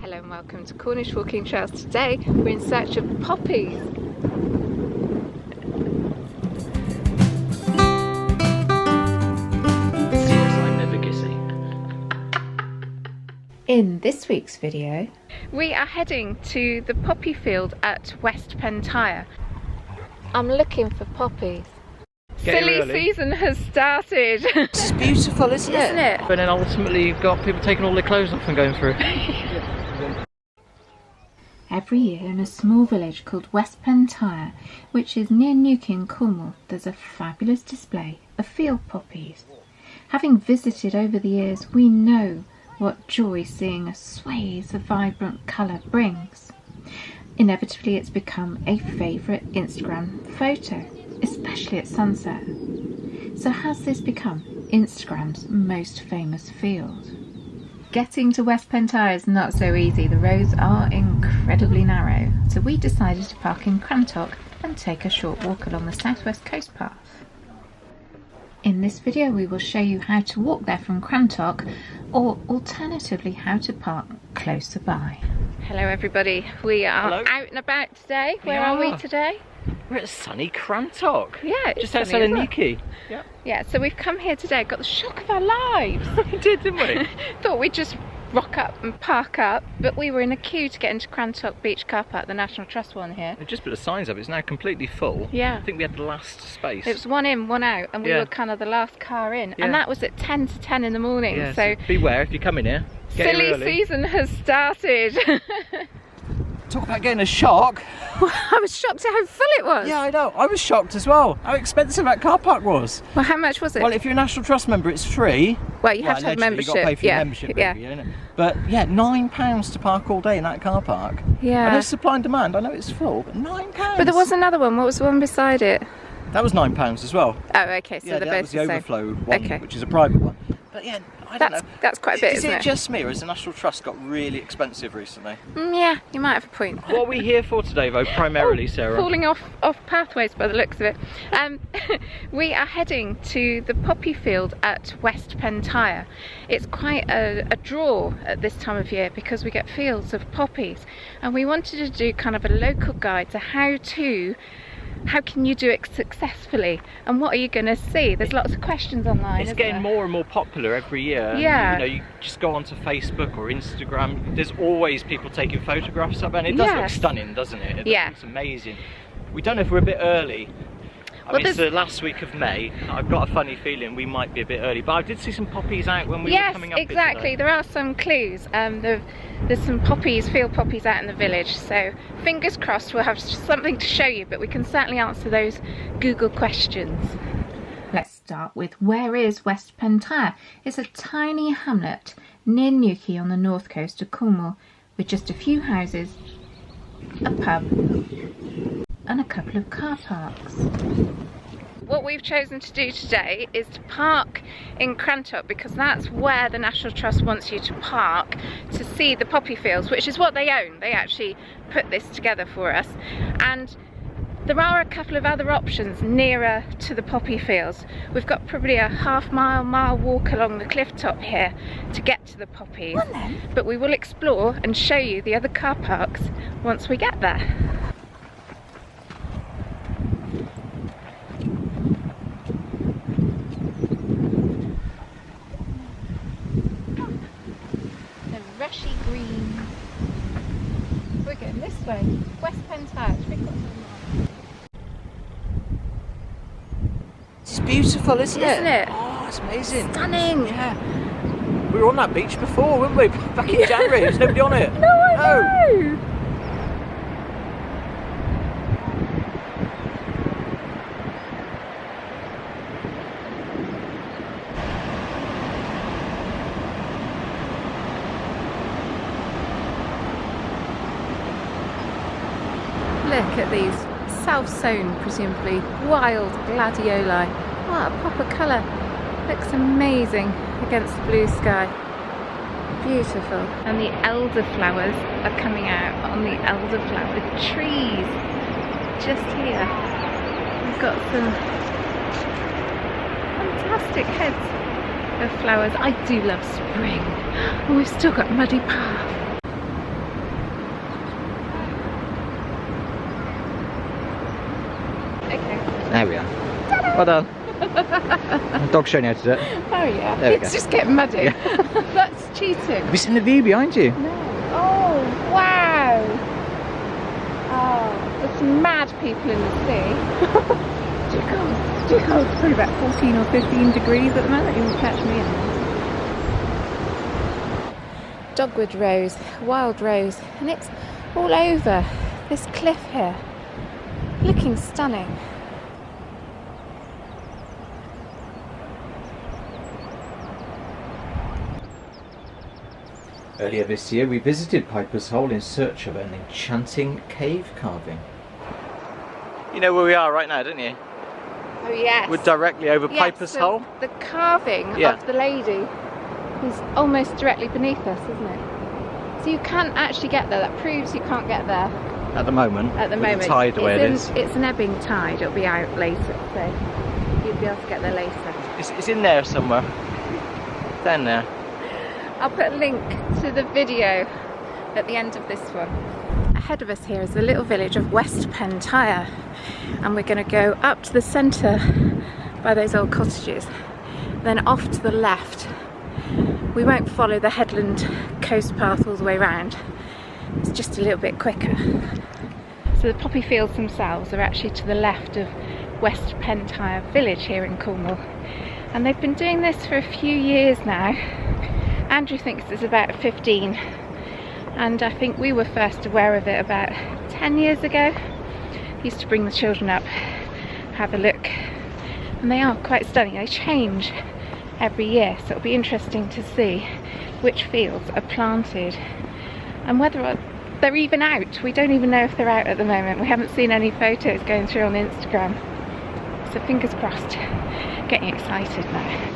Hello and welcome to Cornish Walking Trails. Today we're in search of poppies. In this week's video, we are heading to the poppy field at West Pentire. I'm looking for poppies. Silly season has started. This is beautiful, isn't it? Isn't it? But then ultimately you've got people taking all their clothes off and going through. Every year in a small village called West Pentire, which is near Newquay in Cornwall, there's a fabulous display of field poppies. Having visited over the years, we know what joy seeing a swathe of vibrant colour brings. Inevitably it's become a favourite Instagram photo, especially at sunset. So has this become Instagram's most famous field? Getting to West Pentire is not so easy. The roads are incredibly narrow, so we decided to park in Crantock and take a short walk along the southwest coast path. In this video we will show you how to walk there from Crantock, or alternatively how to park closer by. Hello everybody, we are out and about today. Where are we today? We're at sunny Crantock. Yeah, just outside of Newquay. Yep. Yeah, so we've come here today, got the shock of our lives. We did, didn't we? Thought we'd just rock up and park up, but we were in a queue to get into Crantock Beach car park, the National Trust one here. They just put the signs up, it's now completely full. Yeah. I think we had the last space. It was one in, one out, and we were kind of the last car in. Yeah. And that was at 10 to 10 in the morning. Yeah, so beware if you come in here. Silly season has started. Talk about getting a shock. Well, I was shocked at how full it was. Yeah, I know. I was shocked as well. How expensive that car park was. Well, how much was it? Well, if you're a National Trust member, it's free. Well, you have to have membership. You've got to pay for your membership every year, innit? But yeah, £9 to park all day in that car park. Yeah. I know supply and demand. I know it's full, but £9. But there was another one. What was the one beside it? That was £9 as well. Oh, okay. So yeah, they're that both was the overflow one, okay. which is a private one. But yeah, I don't know. That's quite a bit, isn't it? Is it Just me, or has the National Trust got really expensive recently? Yeah, you might have a point. What are we here for today, though, primarily, Sarah? Falling off pathways by the looks of it. We are heading to the poppy field at West Pentire. It's quite a draw at this time of year because we get fields of poppies, and we wanted to do kind of a local guide to how can you do it successfully, and what are you going to see? There's lots of questions online. It's getting more and more popular every year. Yeah. You know, you just go onto Facebook or Instagram. There's always people taking photographs of it, and it does look stunning, doesn't it? It looks amazing. We don't know if we're a bit early. I mean, it's the last week of May. I've got a funny feeling we might be a bit early, but I did see some poppies out when we were coming up. Yes, exactly. There are some clues. There's some poppies, field poppies out in the village, so fingers crossed we'll have something to show you, but we can certainly answer those Google questions. Let's start with, where is West Pentire? It's a tiny hamlet near Newquay on the north coast of Cornwall, with just a few houses, a pub and a couple of car parks. What we've chosen to do today is to park in Crantock because that's where the National Trust wants you to park to see the poppy fields, which is what they own. They actually put this together for us. And there are a couple of other options nearer to the poppy fields. We've got probably a mile walk along the cliff top here to get to the poppies. But we will explore and show you the other car parks once we get there. Rushy green. We're going this way, West Pentire. It's beautiful, isn't it? Isn't it? Oh, it's amazing. Stunning. Yeah. We were on that beach before, weren't we? Back in January. There's nobody on it. No, I know. Look at these self-sown, presumably wild gladioli. What a pop of colour. Looks amazing against the blue sky. Beautiful. And the elderflowers are coming out on the elderflower trees just here. We've got some fantastic heads of flowers. I do love spring. Oh, we've still got muddy path. There we are. Well done. The dog's showing you how to do it. Oh yeah. There we It's go. just getting muddy. Yeah. That's cheating. Have you seen the view behind you? No. Oh wow. Oh, there's some mad people in the sea. It's probably about 14 or 15 degrees at the moment. You can catch me in there. Dogwood rose, wild rose, and it's all over this cliff here. Looking stunning. Earlier this year we visited Piper's Hole in search of an enchanting cave carving. You know where we are right now, don't you? Oh yes. We're directly over Yes, Piper's Hole. The carving of the lady is almost directly beneath us, isn't it? So you can't actually get there. That proves you can't get there. At the moment. At the with moment. The tide the way it is. It's an ebbing tide. It'll be out later, so you'll be able to get there later. It's in there somewhere. Down there. I'll put a link to the video at the end of this one. Ahead of us here is the little village of West Pentire, and we're going to go up to the centre by those old cottages, then off to the left. We won't follow the headland coast path all the way round. It's just a little bit quicker. So the poppy fields themselves are actually to the left of West Pentire village here in Cornwall, and they've been doing this for a few years now. Andrew thinks it's about 15, and I think we were first aware of it about 10 years ago. He used to bring the children up, have a look, and they are quite stunning. They change every year, so it'll be interesting to see which fields are planted and whether they're even out. We don't even know if they're out at the moment. We haven't seen any photos going through on Instagram, so fingers crossed. Getting excited now.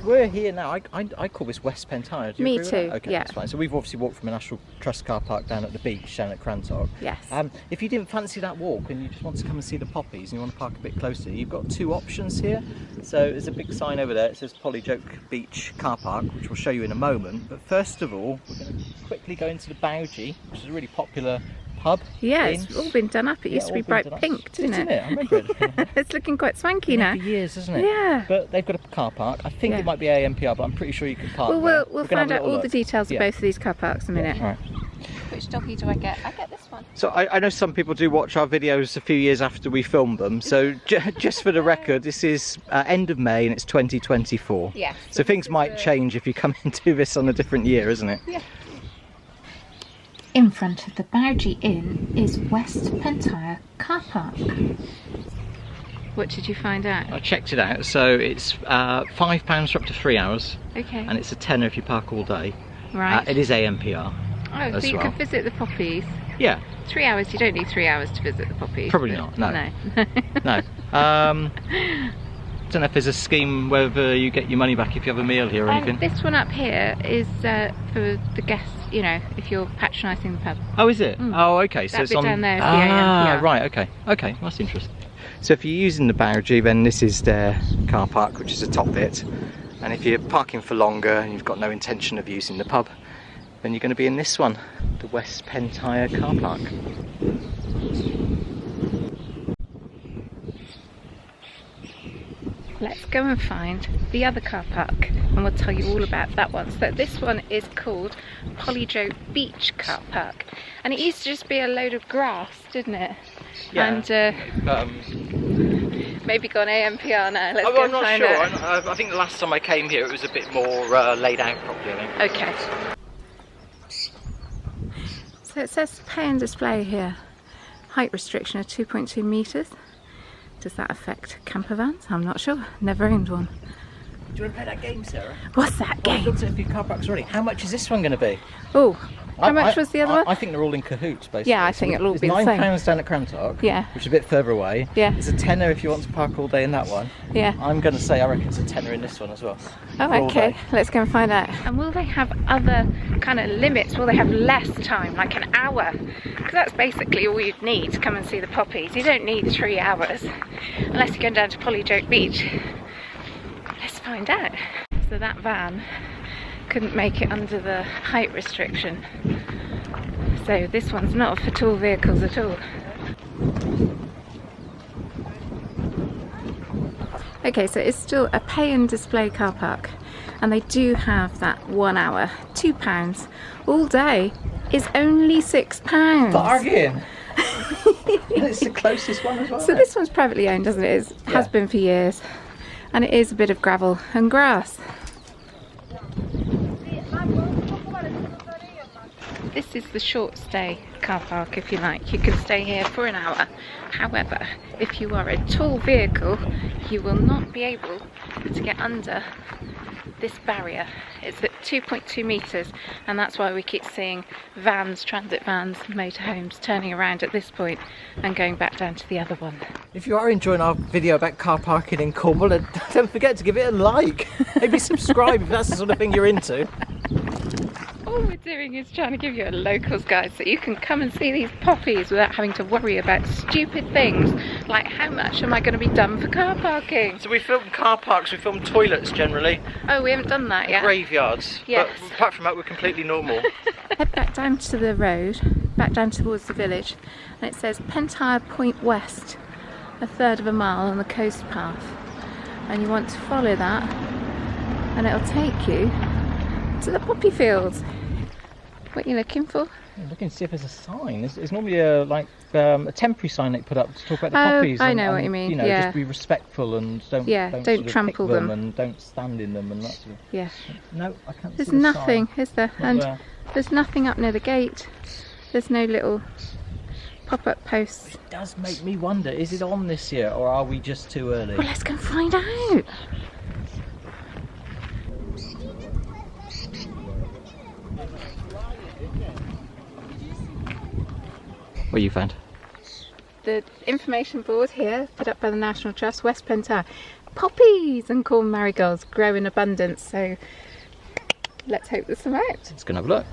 We're here now. I call this West Pentire. Do you Me agree with too, that? Okay, yeah. that's fine. So we've obviously walked from a National Trust car park down at the beach, down at Crantock. Yes. If you didn't fancy that walk and you just want to come and see the poppies and you want to park a bit closer, you've got two options here. So there's a big sign over there. It says Polyjoke Beach Car Park, which we'll show you in a moment. But first of all, we're going to quickly go into the Bowgie, which is a really popular pub. Yeah, it's all been done up. It used to be bright pink, didn't it? I remember it. It's looking quite swanky now. For years, isn't it? Yeah. But they've got a car park. I think it might be AMPR, but I'm pretty sure you can park Well, there. we'll find out all the details of both of these car parks in a minute. All right. Which doggy do I get? I get this one. So I know some people do watch our videos a few years after we film them. So just for the record, this is end of May and it's 2024. Yeah. So things might change if you come into this on a different year, isn't it? Yeah. In front of the Bowgie Inn is West Pentire Car Park. What did you find out? I checked it out. So it's £5 for up to 3 hours. Okay. And it's a tenner if you park all day. Right. It is AMPR. Oh, so you could visit the poppies. Yeah. 3 hours, you don't need 3 hours to visit the poppies. Probably not, no. No. No. Don't know if there's a scheme whether you get your money back if you have a meal here or anything. This one up here is for the guests, you know, if you're patronising the pub. Oh, is it? Oh, okay. So That it's bit on down there is the AMPR. Right, okay. Okay, that's interesting. So if you're using the Bowgie, then this is their car park, which is the top bit. And if you're parking for longer and you've got no intention of using the pub, then you're going to be in this one, the West Pentire car park. Let's go and find the other car park and we'll tell you all about that one. So this one is called Polyjoke Beach Car Park, and it used to just be a load of grass, didn't it? Yeah. And maybe gone AMPR now. Let's go I'm and not find sure. out. I think the last time I came here it was a bit more laid out properly, I think. Okay. So it says pay and display here. Height restriction of 2.2 metres. Does that affect camper vans? I'm not sure. Never owned one. Do you want to play that game, Sarah? What's that game? I've looked at a few car parks already. How much is this one going to be? Oh, how much was the other one? I think they're all in cahoots, basically. Yeah, I think it'll all be the same. £9 down at Crantock, Yeah. which is a bit further away. Yeah. It's a tenner if you want to park all day in that one. Yeah. I'm going to say I reckon it's a tenner in this one as well. Oh, okay. Let's go and find out. And will they have other kind of limits? Will they have less time, like an hour? Because that's basically all you'd need to come and see the poppies. You don't need 3 hours, unless you're going down to Polyjoke Beach. Let's find out. So that van couldn't make it under the height restriction. So this one's not for tall vehicles at all. Okay, so it's still a pay and display car park, and they do have that 1 hour, £2. All day is only £6. Bargain! It's the closest one as well. So this one's privately owned, doesn't it? It has been for years, and it is a bit of gravel and grass. This is the short stay car park, if you like. You can stay here for an hour. However, if you are a tall vehicle, you will not be able to get under this barrier. It's at 2.2 metres, and that's why we keep seeing vans, transit vans, motorhomes turning around at this point and going back down to the other one. If you are enjoying our video about car parking in Cornwall, don't forget to give it a like. Maybe subscribe if that's the sort of thing you're into. All we're doing is trying to give you a locals guide so you can come and see these poppies without having to worry about stupid things like how much am I going to be done for car parking. So we film car parks, we film toilets generally. Oh, we haven't done that yet. Graveyards. Yes. But apart from that, we're completely normal. Head back down to the road, back down towards the village, and it says Pentire Point West, 1/3 of a mile on the coast path. And you want to follow that, and it'll take you to the poppy fields. What are you looking for? I'm looking to see if there's a sign. There's normally a temporary sign they put up to talk about the poppies. I know what you mean. You know, just be respectful and don't sort of trample pick them and don't stand in them and that sort of. Yeah. No, I can't. There's see the nothing, sign. is there? Not And there. there's nothing up near the gate. There's no little pop-up posts. It does make me wonder: is it on this year, or are we just too early? Well, let's go and find out. What you found? The information board here, put up by the National Trust, West Pentire. Poppies and corn marigolds grow in abundance, so let's hope there's some out. Let's go and have a look.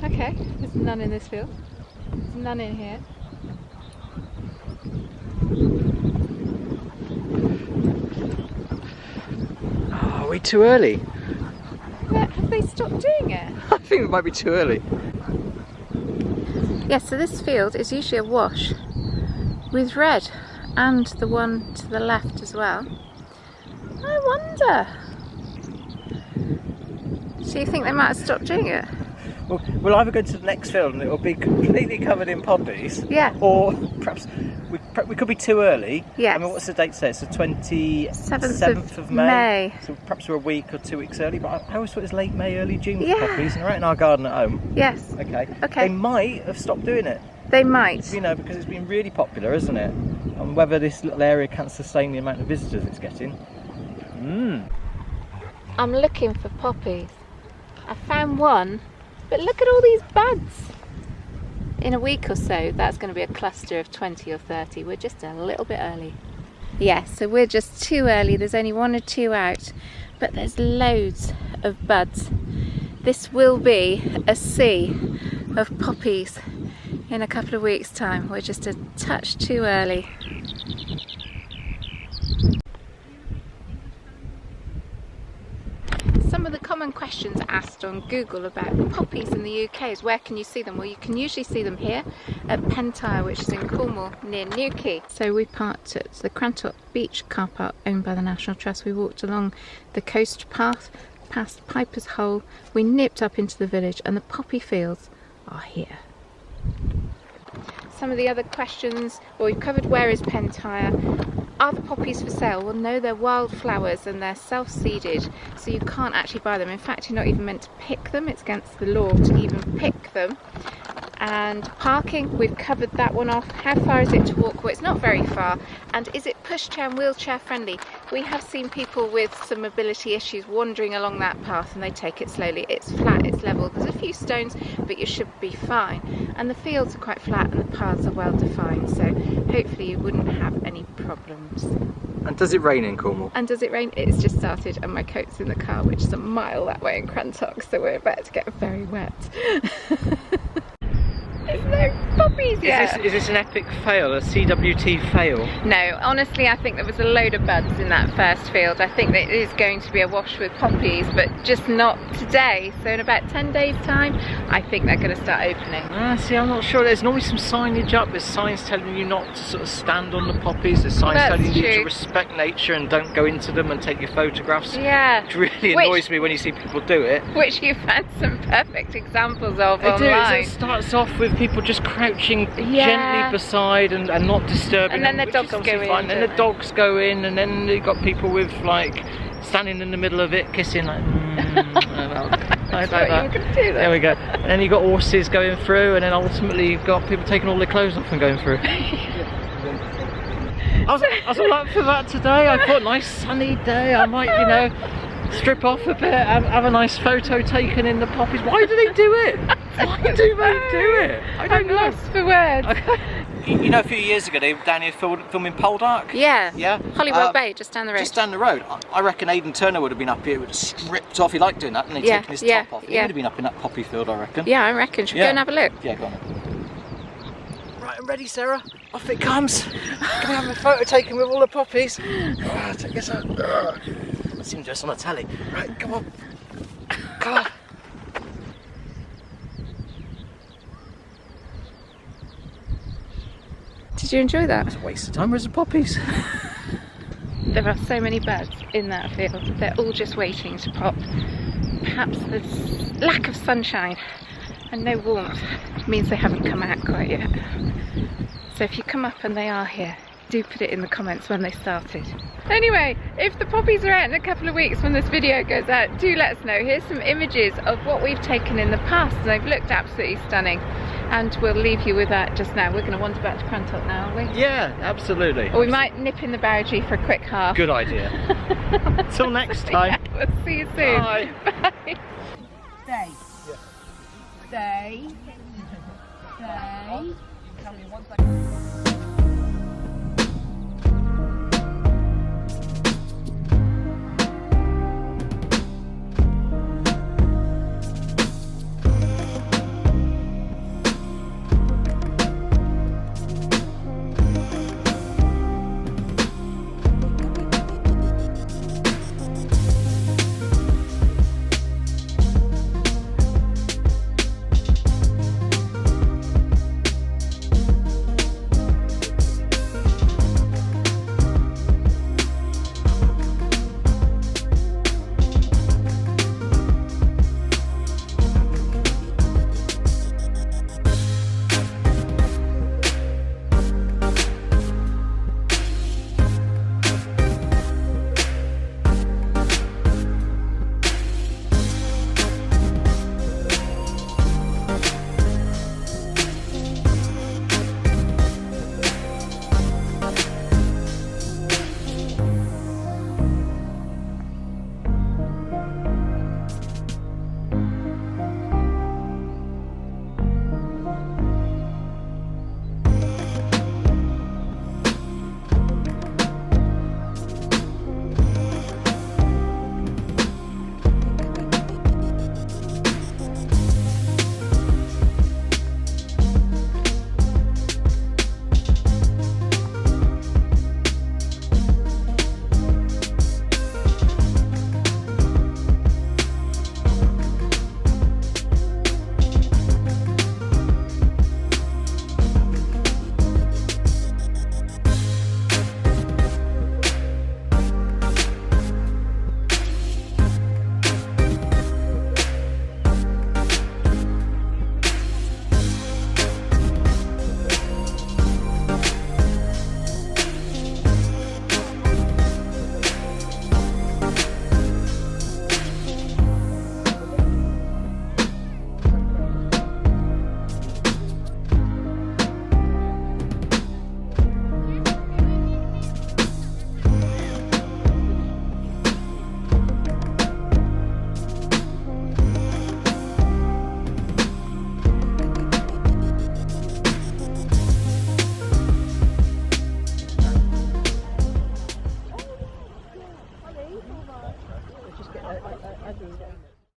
Okay, there's none in this field. There's none in here. Oh, are we too early? But have they stopped doing it? I think it might be too early. Yes, so this field is usually a wash with red, and the one to the left as well. I wonder. So you think they might have stopped doing it? Well, we'll either go to the next field and it'll be completely covered in poppies. Yeah. Or perhaps we could be too early. Yes. I mean, what's the date today? It's the 27th of May. So perhaps we're a week or 2 weeks early, but I always thought it was late May, early June for Yeah. poppies, and they're right in our garden at home. Yes. Okay. Okay. They might have stopped doing it. They might. You know, because it's been really popular, isn't it? And whether this little area can sustain the amount of visitors it's getting. I'm looking for poppies. I found one, but look at all these buds. In a week or so, that's going to be a cluster of 20 or 30. We're just a little bit early. Yes, so we're just too early. There's only 1 or 2 out, but there's loads of buds. This will be a sea of poppies in a couple of weeks' time. We're just a touch too early. Some of the common questions asked on Google about poppies in the UK is where can you see them? Well, you can usually see them here at Pentire, which is in Cornwall near Newquay. So we parked at the Crantock Beach car park owned by the National Trust. We walked along the coast path past Piper's Hole. We nipped up into the village and the poppy fields are here. Some of the other questions, well, we've covered where is Pentire. Are the poppies for sale? Well, no, they're wildflowers and they're self-seeded, so you can't actually buy them. In fact, you're not even meant to pick them. It's against the law to even pick them. And parking, we've covered that one off. How far is it to walk? Well, it's not very far. And is it pushchair and wheelchair friendly? We have seen people with some mobility issues wandering along that path and they take it slowly. It's flat, it's level. There's a few stones, but you should be fine. And the fields are quite flat and the paths are well defined, so hopefully you wouldn't have any problems. And does it rain in Cornwall? And does it rain? It's just started and my coat's in the car, which is a mile that way in Crantock, so we're about to get very wet. There's no poppies yet. Is this an epic fail, a CWT fail? No, honestly I think there was a load of buds in that first field. I think that it is going to be awash with poppies, but just not today. So in about 10 days time, I think they're going to start opening. See, I'm not sure. There's normally some signage up. There's signs telling you not to sort of stand on the poppies. There's signs telling you to respect nature and don't go into them and take your photographs. Yeah. It really annoys me when you see people do it. Which you found some perfect examples of online. It starts off with people just crouching gently beside and not disturbing them. And then the dogs go in. And then the dogs go in, and then you've got people with like standing in the middle of it, kissing like. Like that. There we go. And then you've got horses going through, and then ultimately you've got people taking all their clothes off and going through. I was all up for that today. I thought, nice sunny day, I might, you know, strip off a bit, have a nice photo taken in the poppies. Why do they do it? Why do they do it? I don't know. Lost for words. You know, a few years ago they were down here filming Poldark? Yeah. Yeah? Hollywood Bay, just down the road. Just down the road. I reckon Aidan Turner would have been up here, would have stripped off. He liked doing that, and he'd taken his top off. He would have been up in that poppy field, I reckon. Yeah, I reckon. Should we go and have a look? Yeah, go on. Right, I'm ready, Sarah. Off it comes. Can we have a photo taken with all the poppies? Take this out. Let's see him do this on the telly. Right, come on. Come on. Did you enjoy that? It's a waste of time. Where's the poppies? There are so many birds in that field. They're all just waiting to pop. Perhaps the lack of sunshine and no warmth means they haven't come out quite yet. So if you come up and they are here, do put it in the comments when they started. Anyway, if the poppies are out in a couple of weeks when this video goes out, do let us know. Here's some images of what we've taken in the past, and they've looked absolutely stunning. And we'll leave you with that just now. We're going to wander back to Crantock now, aren't we? Yeah, absolutely. Or we might nip in the Bargy for a quick half. Good idea. Till next time. Yeah, we'll see you soon. Bye. Bye. Stay. Stay. Stay. Tell me one thing.